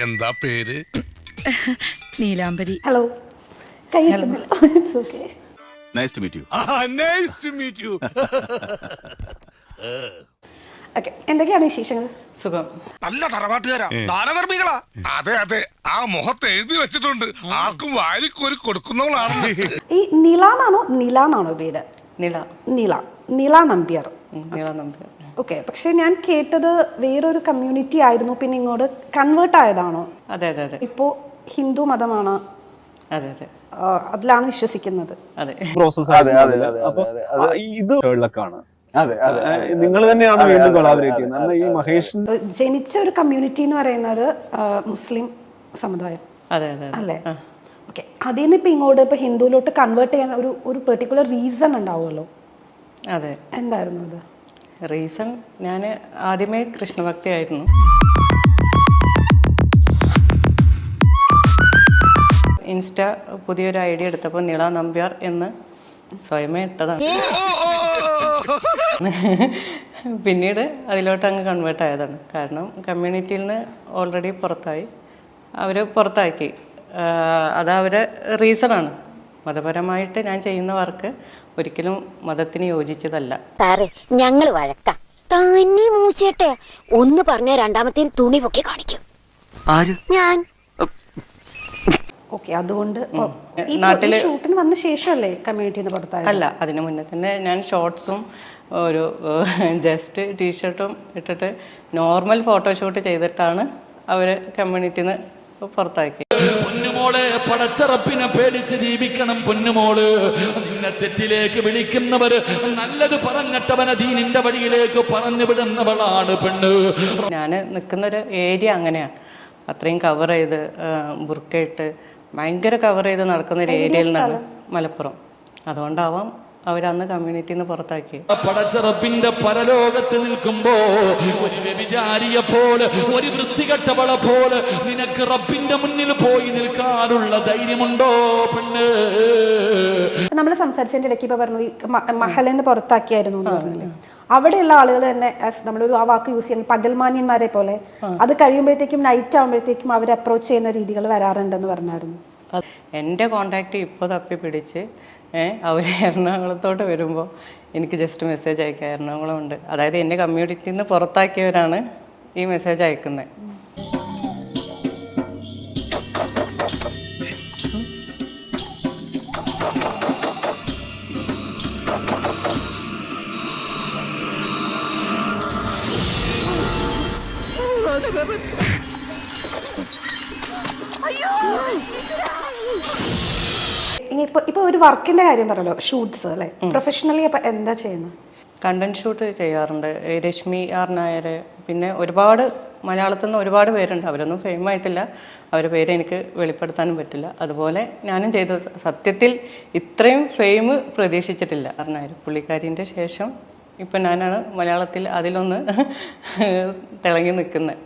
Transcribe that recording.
എന്താ പേര്? Neelambari. Hello. Okay. Nice to meet you. Nice to meet you. Okay, എന്തൊക്കെയാണ് വിശേഷങ്ങൾ? സുഖം. നല്ല തറവാട്ടുകാരാ, ദാനധർമ്മികളാ. അതെ അതെ, ആ മുഖത്ത് എഴുതി വെച്ചിട്ടുണ്ട്, ആർക്കും വാരിക്കോരി കൊടുക്കുന്നവളാണ്. ഈ നിലാന്നാണോ നിലാന്നാണോ പേര്? നില. നില. നില നമ്പ്യാർ. നില നമ്പ്യാർ. ഓക്കെ, പക്ഷെ ഞാൻ കേട്ടത് വേറൊരു കമ്മ്യൂണിറ്റി ആയിരുന്നു, പിന്നെ ഇങ്ങോട്ട് കൺവേർട്ട് ആയതാണോ? അതെ അതെ അതെ ഇപ്പോൾ ഹിന്ദു മതമാണ്, അതെ അതെ അതിലാണ് വിശ്വസിക്കുന്നത്. അതെ. പ്രോസസ് ഇത് ആണ്. നിങ്ങൾ തന്നെയാണ് വീണ്ടും കൊളാബറേറ്റ് ചെയ്യുന്നത്. ഈ മഹേഷ് ജനിച്ച ഒരു കമ്മ്യൂണിറ്റി എന്ന് പറയുന്നത് മുസ്ലിം സമുദായം അതെ അതെ അല്ലേ? ഓക്കെ, അതിൽ നിന്ന് ഇപ്പം ഇങ്ങോട്ട് ഇപ്പം ഹിന്ദുവിലോട്ട് കൺവേർട്ട് ചെയ്യാൻ ഒരു പെർട്ടിക്കുലർ റീസൺ ഉണ്ടാവുമല്ലോ. അതെ. എന്തായിരുന്നു അത് റീസൺ? ഞാൻ ആദ്യമേ കൃഷ്ണഭക്തി ആയിരുന്നു. ഇൻസ്റ്റ പുതിയൊരു ഐഡിയ എടുത്തപ്പോൾ നിള നമ്പ്യാർ എന്ന് സ്വയമേ ഇട്ടതാണ്. പിന്നീട് അതിലോട്ട് അങ്ങ് കൺവേർട്ട് ആയതാണ്. കാരണം കമ്മ്യൂണിറ്റിയിൽ നിന്ന് ഓൾറെഡി പുറത്തായി, അവർ പുറത്താക്കി. അത് അവരുടെ റീസണാണ്. മതപരമായിട്ട് ഞാൻ ചെയ്യുന്ന വർക്ക് ഒരിക്കലും മതത്തിന് യോജിച്ചതല്ല. സാറേ, ഞങ്ങൾ വഴക്കാം. തന്നെ മൂച്ചേട്ടെ ഒന്ന് പറഞ്ഞ രണ്ടാമത്തെ തുണി പൊക്കി കാണിക്കും. ഞാൻ ഓക്കെ, അതുകൊണ്ട് നാട്ടില് ഷൂട്ടിന് വന്ന ശേഷമല്ലേ കമ്മ്യൂണിറ്റിന്ന് പുറത്തായത്? അല്ല, അതിന് മുന്നേ തന്നെ ഞാൻ ഷോർട്സും ഒരു ജസ്റ്റ് ടീഷർട്ടും ഇട്ടിട്ട് നോർമൽ ഫോട്ടോഷൂട്ട് ചെയ്തിട്ടാണ് അവർ കമ്മ്യൂണിറ്റിന്ന് പുറത്താക്കി. പൊന്നുമോളെ, പടച്ചറപ്പിനെ പേടിച്ച് ജീവിക്കണം പൊന്നുമോള്. നിന്നെ തെറ്റിലേക്ക് വിളിക്കുന്നവര് നല്ലത് പറഞ്ഞിട്ടവനെ ദീനിന്റെ വഴിയിലേക്ക് പറഞ്ഞു വിടുന്നവളാണ് പെണ്ണ്. ഞാൻ നിൽക്കുന്നൊരു ഏരിയ അങ്ങനെയാണ്. അത്രയും കവർ ചെയ്ത് ബുർക്കയിട്ട് ഭയങ്കര കവർ ചെയ്ത് നടക്കുന്ന ഒരു ഏരിയയിൽ നിന്നാണ്. മലപ്പുറം. അതുകൊണ്ടാവാം അവരന്ന് കമ്മ്യൂണിറ്റിന്ന് പുറത്താക്കി. പടച്ചറപ്പിന്റെ പരലോകത്ത് നിൽക്കുമ്പോ ഒരു വ്യഭിചാരിയെ പോലെ, ഒരു വൃത്തികെട്ടവളെ പോലെ നിനക്ക് റബ്ബിന്റെ മുന്നിൽ പോയി നിൽക്കാനുള്ള ധൈര്യമുണ്ടോ പെണ്ണ്? നമ്മൾ സംസാരിച്ചതിന്റെ ഇടയ്ക്ക് ഇപ്പൊ പറഞ്ഞു മഹലെന്ന് പുറത്താക്കിയായിരുന്നു എന്ന് പറഞ്ഞില്ലേ. അവിടെയുള്ള ആളുകൾ തന്നെ നമ്മളൊരു ആ വാക്ക് യൂസ് ചെയ്യുന്ന പകൽമാന്യന്മാരെ പോലെ അത് കഴിയുമ്പോഴത്തേക്കും നൈറ്റ് ആകുമ്പോഴത്തേക്കും അവരെ അപ്രോച്ച് ചെയ്യുന്ന രീതികൾ വരാറുണ്ടെന്ന് പറഞ്ഞായിരുന്നു. എൻ്റെ കോണ്ടാക്റ്റ് ഇപ്പോൾ തപ്പി പിടിച്ച് അവർ എറണാകുളത്തോട്ട് വരുമ്പോൾ എനിക്ക് ജസ്റ്റ് മെസ്സേജ് അയക്കുക. എറണാകുളം ഉണ്ട്, അതായത് എൻ്റെ കമ്മ്യൂണിറ്റിയിൽ നിന്ന് പുറത്താക്കിയവരാണ് ഈ മെസ്സേജ് അയക്കുന്നത്. ഇപ്പൊ ഒരു വർക്കിന്റെ കാര്യം പറഞ്ഞല്ലോ, ഷൂട്ട്സ് അല്ലേ, പ്രൊഫഷണലി അപ്പൊ എന്താ ചെയ്യുന്നത്? കണ്ടന്റ് ഷൂട്ട് ചെയ്യാറുണ്ട്. രശ്മി ആർ നായർ, പിന്നെ ഒരുപാട് മലയാളത്തിൽ നിന്ന് ഒരുപാട് പേരുണ്ട്. അവരൊന്നും ഫെയിം ആയിട്ടില്ല, അവരുടെ പേര് എനിക്ക് വെളിപ്പെടുത്താനും പറ്റില്ല. അതുപോലെ ഞാനും ചെയ്തു. സത്യത്തിൽ ഇത്രയും ഫെയിം പ്രതീക്ഷിച്ചിട്ടില്ല. ആർ നായർ പുള്ളിക്കാരിൻ്റെ ശേഷം ഇപ്പം ഞാനാണ് മലയാളത്തിൽ അതിലൊന്ന് തിളങ്ങി നിൽക്കുന്നത്.